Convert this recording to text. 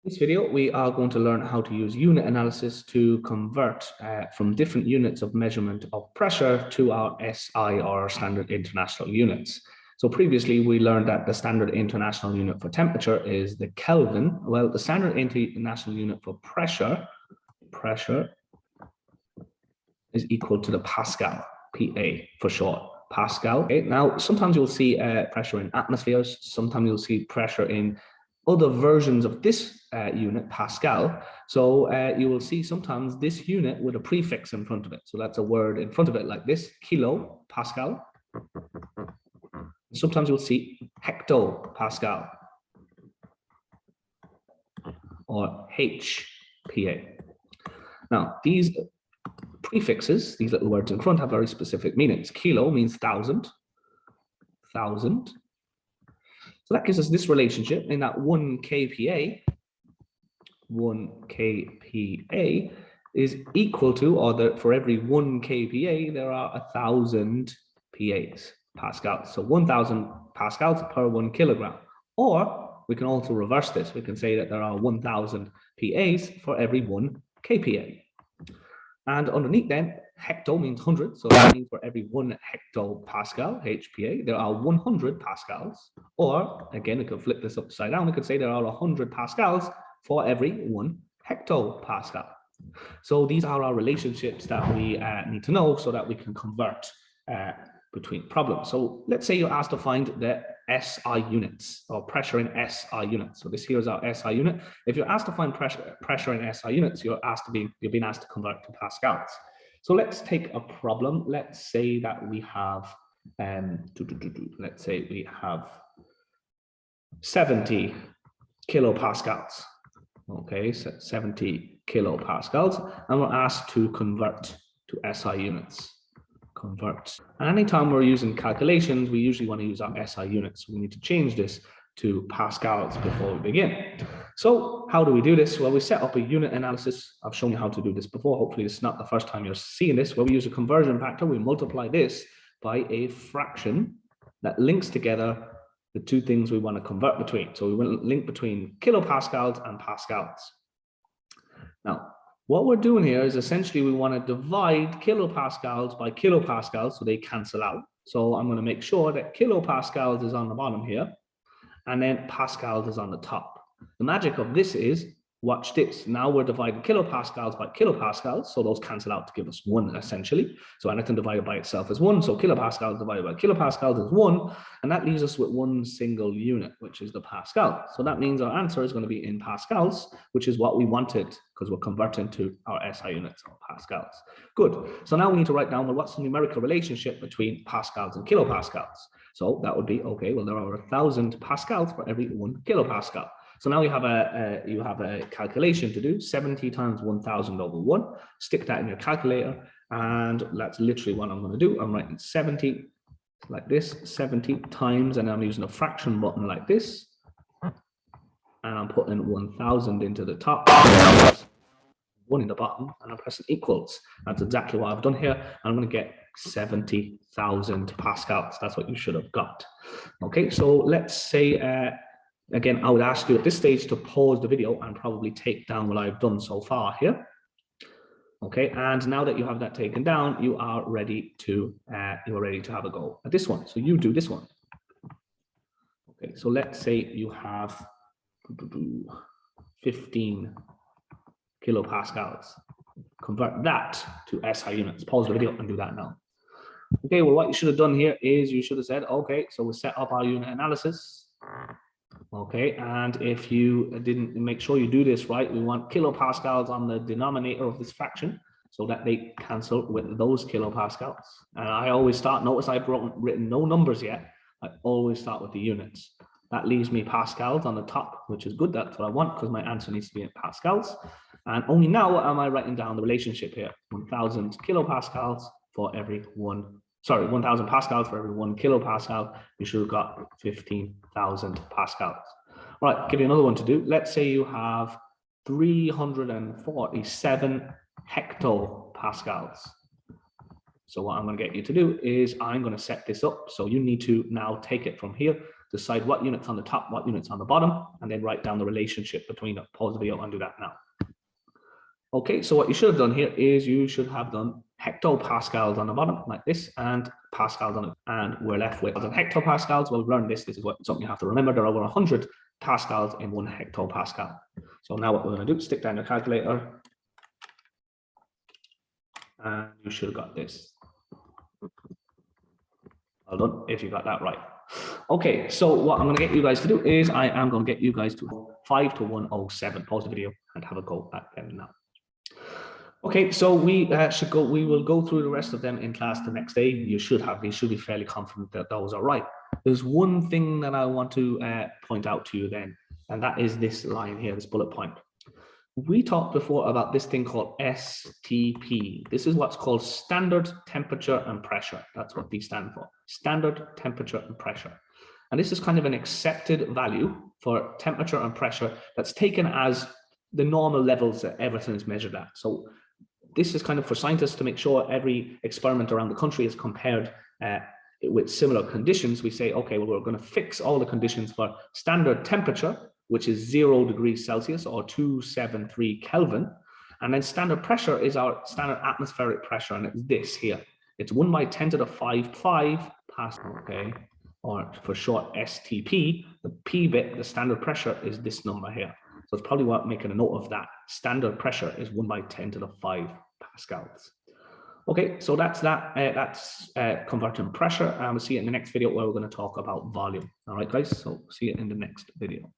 In this video, we are going to learn how to use unit analysis to convert from different units of measurement of pressure to our SI or standard international units. So previously, we learned that the standard international unit for temperature is the Kelvin. Well, the standard international unit for pressure is equal to the Pascal, PA for short. Pascal. Okay. Now, sometimes you'll see pressure in atmospheres. Sometimes you'll see pressure in other versions of this unit, Pascal. So you will see sometimes this unit with a prefix in front of it. So that's a word in front of it like this, kilo Pascal. Sometimes you'll see hectopascal or HPA. Now, these prefixes, these little words in front, have very specific meanings. Kilo means thousand. So that gives us this relationship in that 1 kPa is equal to, or for every 1 kPa, there are 1,000 pascals. So 1,000 pascals per 1 kilogram. Or we can also reverse this. We can say that there are 1,000 PAs for every 1 kPa. And underneath then, hecto means 100. So that means for every 1 hectopascal, HPA, there are 100 pascals. Or again, we could flip this upside down. We could say there are 100 pascals for every 1 hectopascal. So these are our relationships that we need to know so that we can convert between problems. So let's say you're asked to find the SI units or pressure in SI units. So this here is our SI unit. If you're asked to find pressure in SI units, you're being asked to convert to pascals. So let's take a problem. Let's say that we have, let's say we have 70 kilopascals. Okay, so 70 kilopascals, and we're asked to convert to SI units. And anytime we're using calculations, we usually want to use our SI units. So we need to change this to pascals before we begin. So how do we do this? Well, we set up a unit analysis. I've shown you how to do this before. Hopefully it's not the first time you're seeing this, where we use a conversion factor. We multiply this by a fraction that links together the two things we want to convert between. So we want to link between kilopascals and pascals. Now, what we're doing here is essentially we want to divide kilopascals by kilopascals so they cancel out. So I'm going to make sure that kilopascals is on the bottom here, and then pascals is on the top. The magic of this is, watch this. Now we're dividing kilopascals by kilopascals, so those cancel out to give us 1 essentially. So anything divided by itself is 1. So kilopascals divided by kilopascals is 1, and that leaves us with 1 single unit, which is the pascal. So that means our answer is going to be in pascals, which is what we wanted because we're converting to our SI units or pascals. Good. So now we need to write down, well, what's the numerical relationship between pascals and kilopascals? So that would be, okay, well, there are 1,000 pascals for every 1 kilopascal. So now you have a calculation to do, 70 times 1,000 over 1. Stick that in your calculator, and that's literally what I'm going to do. I'm writing 70 like this, 70 times, and I'm using a fraction button like this. And I'm putting 1,000 into the top, 1 in the bottom, and I'm pressing equals. That's exactly what I've done here. I'm going to get 70,000 pascals. That's what you should have got. Okay, so let's say, again, I would ask you at this stage to pause the video and probably take down what I've done so far here. Okay, and now that you have that taken down, you are ready to have a go at this one. So you do this one. Okay, so let's say you have 15 kilopascals. Convert that to SI units. Pause the video and do that now. Okay, well, what you should have done here is you should have said, okay, so we'll set up our unit analysis. Okay, and if you didn't, make sure you do this right. We want kilopascals on the denominator of this fraction so that they cancel with those kilopascals. And I always start, notice I've written no numbers yet. I always start with the units. That leaves me pascals on the top, which is good. That's what I want because my answer needs to be in pascals. And only now am I writing down the relationship here. 1,000 kilopascals for every 1,000 pascals for every 1 kilopascal. You should have got 15,000 pascals. All right, give you another one to do. Let's say you have 347 hectopascals. So what I'm going to get you to do is I'm going to set this up. So you need to now take it from here decide what units on the top, what units on the bottom, and then write down the relationship between them. Pause the video and do that now. Okay, so what you should have done here is you should have done hectopascals on the bottom like this and pascals on it. And we're left with hectopascals. Well, we've learned this. This is something you have to remember. There are over 100 pascals in 1 hectopascal. So now what we're going to do is stick down your calculator. And you should have got this. Well done if you got that right. Okay, so what I'm going to get you guys to do is I am going to get you guys to 5 to 107. Pause the video and have a go at them now. Okay, so we will go through the rest of them in class the next day. You should be fairly confident that those are right. There's one thing that I want to point out to you then, and that is this line here, this bullet point. We talked before about this thing called STP. This is what's called standard temperature and pressure. That's what these stand for, standard temperature and pressure. And this is kind of an accepted value for temperature and pressure that's taken as the normal levels that everything is measured at. So this is kind of for scientists to make sure every experiment around the country is compared with similar conditions. We say, okay, well, we're going to fix all the conditions for standard temperature, which is 0 degrees Celsius or 273 Kelvin. And then standard pressure is our standard atmospheric pressure, and it's this here. It's 1 by 10 to the 5 pascal, okay? Or for short, STP. The P bit, the standard pressure, is this number here. So it's probably worth making a note of that. Standard pressure is 1 by 10 to the 5 pascals. Okay, so that's that. That's converting pressure. And we'll see you in the next video where we're going to talk about volume. All right, guys. So see you in the next video.